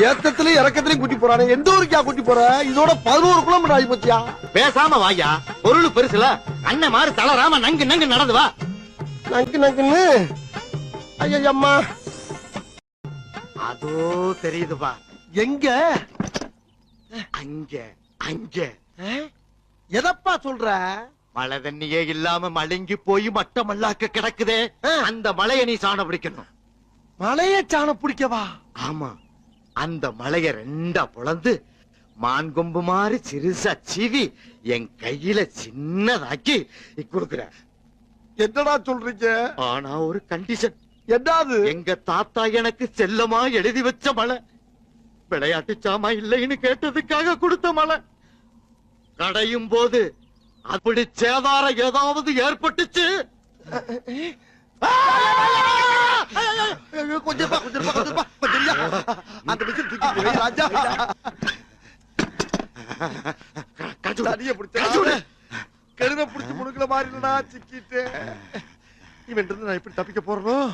ஏத்தத்திலயும் இறக்கத்திலயும் கூட்டி போறானே, எந்த ஊருக்கா கூட்டி போற? இதோட 11 கிலோமீட்டர் ஆகி போச்சியா? பேசாம வாயா, பொருள் பெருசுல அண்ணன் மாதிரி தளராம நங்கு நங்கு நடந்து வா. நங்கு நங்குன்னு ஐயம்மா. அதோ தெரியுதுப்பா. எங்க? அங்க அங்க. எதப்பா சொல்ற? மழை தண்ணியே இல்லாம மழுங்கி போய் மட்டமல்லாக்க கிடக்குதே, அந்த மலையை நீ சாண பிடிக்கணும். மலைய சாண பிடிக்கவா? ஆமா, அந்த மலைய ரெண்டா பொளந்து மான்கொம்பு மாதிரி சிறுசா சீவி என் கையில சின்னதாக்கி கொடுக்குற. என்னடா சொல்றீங்க? ஆனா ஒரு கண்டிஷன். என்னது? எங்க தாத்தா எனக்கு செல்லமா எழுதி வச்ச மலை, விளையாட்டு சாமா இல்லைன்னு கேட்டதுக்காக கொடுத்த மலை. கடையும் போது அப்படி சேதாரம் ஏதாவது ஏற்பட்டுச்சு, கொஞ்சம் அந்த மிஷின் தூக்கி போய் ராஜா தடிய பிடிச்ச கருணை பிடிச்சு முடுக்கல மாதிரி சிக்கிட்டு இவன் இருந்து நான் எப்படி தப்பிக்க போறோம்?